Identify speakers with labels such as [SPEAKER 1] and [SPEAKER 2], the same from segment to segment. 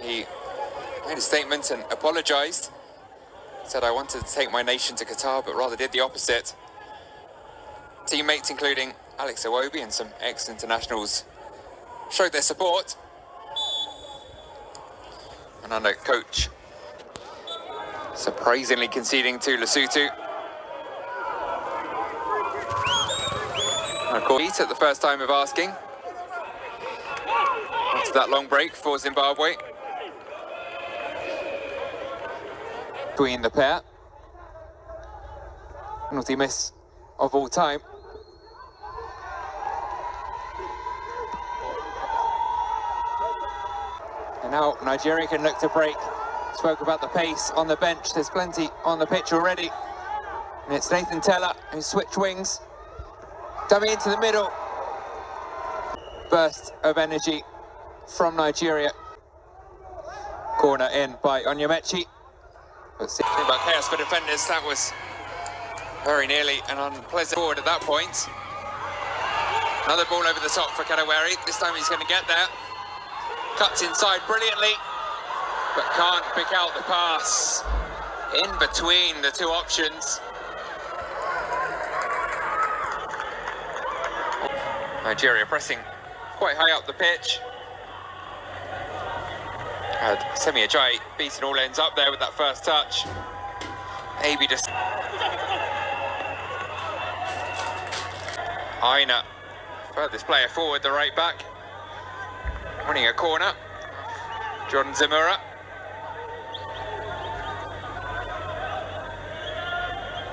[SPEAKER 1] He made a statement and apologised. Said, "I wanted to take my nation to Qatar, but rather did the opposite." Teammates, including Alex Iwobi and some ex-internationals, showed their support. And under coach surprisingly conceding to Lesotho. And of course, at the first time of asking. After that long break for Zimbabwe. Between the pair. Penalty miss of all time. And now Nigeria can look to break. Spoke about the pace on the bench. There's plenty on the pitch already. And it's Nathan Teller who switched wings. Dummy into the middle. Burst of energy from Nigeria. Corner in by Onyemechi. But thinking about chaos for defenders, that was very nearly an unpleasant forward at that point. Another ball over the top for Kadewere. This time he's going to get there. Cuts inside brilliantly, but can't pick out the pass in between the two options. Nigeria pressing quite high up the pitch. Had Semi Ajayi beating all ends up there with that first touch. Maybe just Aina, furthest player forward, the right back. Winning a corner. Jordan Zamura.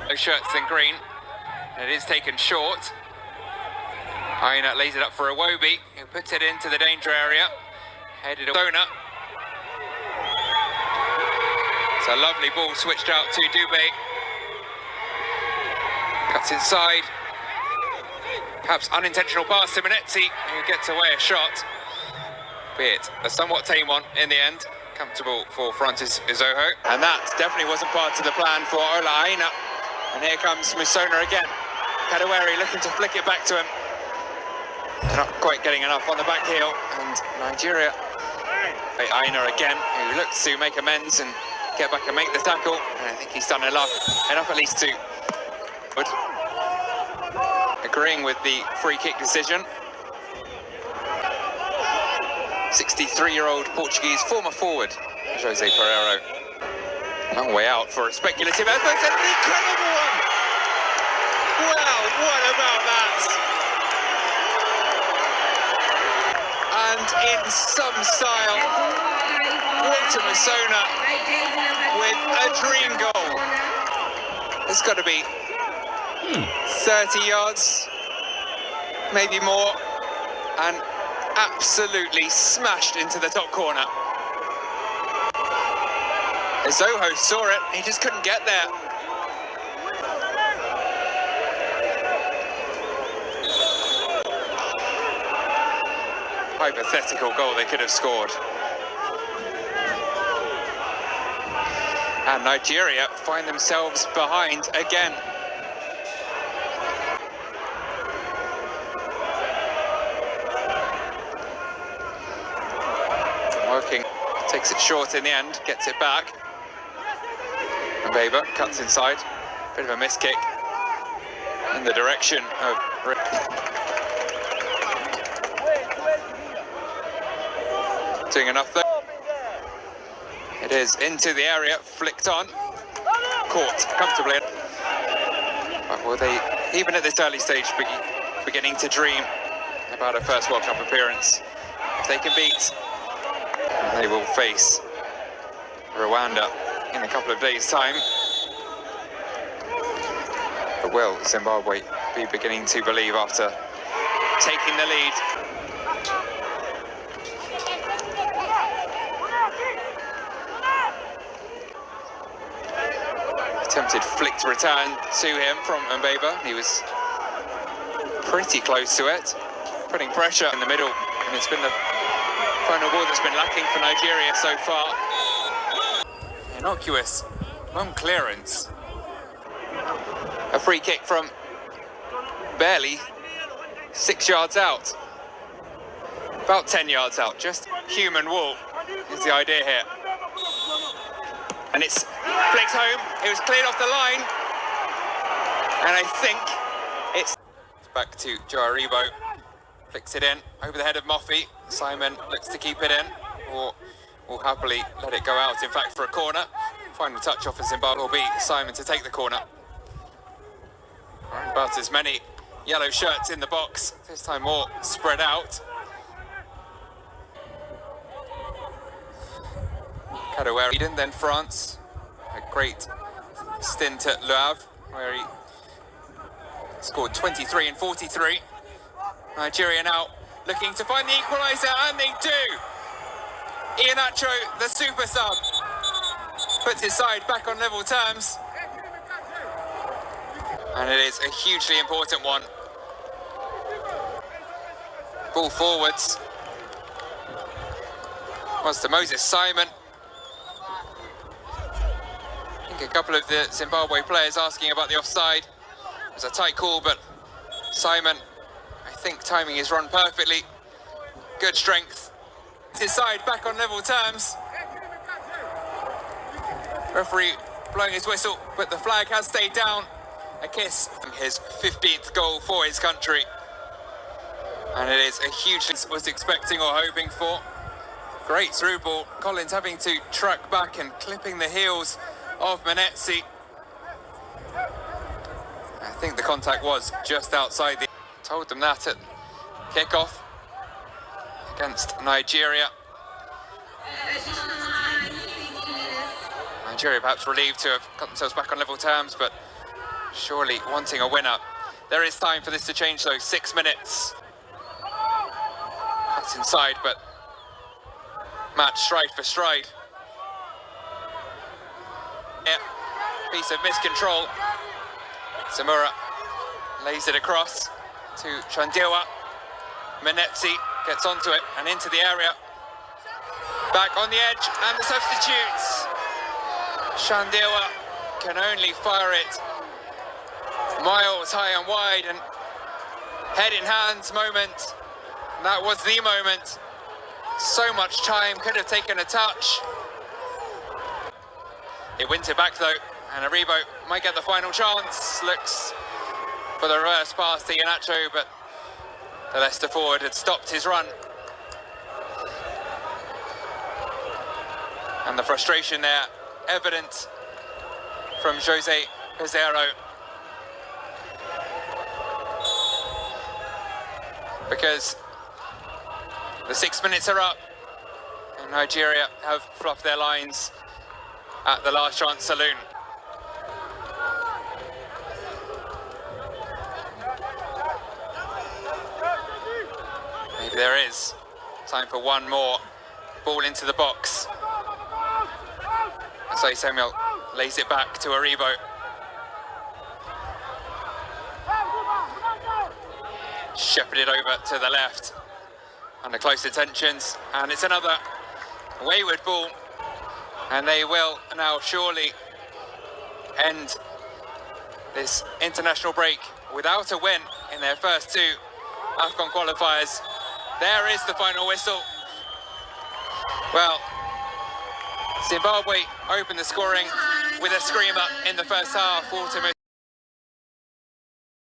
[SPEAKER 1] No shirts in green. And it is taken short. Aina lays it up for Iwobi, who puts it into the danger area. Headed Musona. It's a lovely ball switched out to Dube. Cuts inside. Perhaps unintentional pass to Manetzi, who gets away a shot. Be it a somewhat tame one in the end. Comfortable for Francis Izoho. And that definitely wasn't part of the plan for Ola Aina. And here comes Musona again. Kadewere looking to flick it back to him. Not quite getting enough on the back heel. And Nigeria. Aina again, who looks to make amends and get back and make the tackle. And I think he's done enough at least to agreeing with the free kick decision. 63-year-old Portuguese former forward, Jose Pereiro. Long way out for a speculative effort, and an incredible one! Well, what about that? And in some style, Walter Musona with a dream goal. It's got to be 30 yards, maybe more, and absolutely smashed into the top corner. Zoho saw it, he just couldn't get there. Hypothetical goal they could have scored. And Nigeria find themselves behind again. Working, takes it short in the end, gets it back. Mbeba cuts inside, bit of a miss kick in the direction of doing enough though. It is into the area, flicked on, caught comfortably. But will they, even at this early stage, beginning to dream about a first World Cup appearance? If they can beat, they will face Rwanda in a couple of days' time. But will Zimbabwe be beginning to believe after taking the lead? Attempted flicked return to him from Mbeba. He was pretty close to it, putting pressure in the middle, and it's been the final ball that's been lacking for Nigeria so far. Innocuous long clearance. A free kick from barely 6 yards out. About 10 yards out, just human wall. is the idea here. And it's flicked home. It was cleared off the line. And I think it's back to Joe Aribo. Flicks it in over the head of Moffey. Simon looks to keep it in, or will happily let it go out. In fact, for a corner. Final touch off for Zimbabwe will be Simon to take the corner. About as many yellow shirts in the box, this time more spread out. Kadewere, then France. A great stint at Le Havre, where he scored 23 and 43. Nigeria now looking to find the equaliser, and they do! Iheanacho, the super sub, puts his side back on level terms. And it is a hugely important one. Ball forwards. Was to Moses Simon. I think a couple of the Zimbabwe players asking about the offside. It was a tight call, but Simon, I think, timing his run perfectly. Good strength. His side back on level terms. Referee blowing his whistle, but the flag has stayed down. A kiss from his 15th goal for his country. And it is a huge was expecting or hoping for. Great through ball. Collins having to track back and clipping the heels of Menetzi. I think the contact was just outside the... Told them that at kickoff against Nigeria. Nigeria perhaps relieved to have got themselves back on level terms, but surely wanting a winner. There is time for this to change though, 6 minutes. Cuts inside, but match stride for stride. Yeah, piece of miscontrol. Zamora lays it across to Chandiwa. Menetzi gets onto it and into the area. Back on the edge, and the substitutes. Chandiwa can only fire it miles high and wide, and head in hands moment. That was the moment. So much time, could have taken a touch. It wins it back though, and Aribo might get the final chance. Looks for the reverse pass to Iheanacho, but the Leicester forward had stopped his run. And the frustration there, evident from Jose Pizarro. Because the 6 minutes are up, and Nigeria have fluffed their lines at the last chance saloon. Maybe there is time for one more. Ball into the box. So Samuel lays it back to Aribo. Shepherded over to the left. Under close attentions, and it's another wayward ball. And they will now surely end this international break without a win in their first 2 AFCON qualifiers. There is the final whistle. Well, Zimbabwe opened the scoring with a screamer in the first half.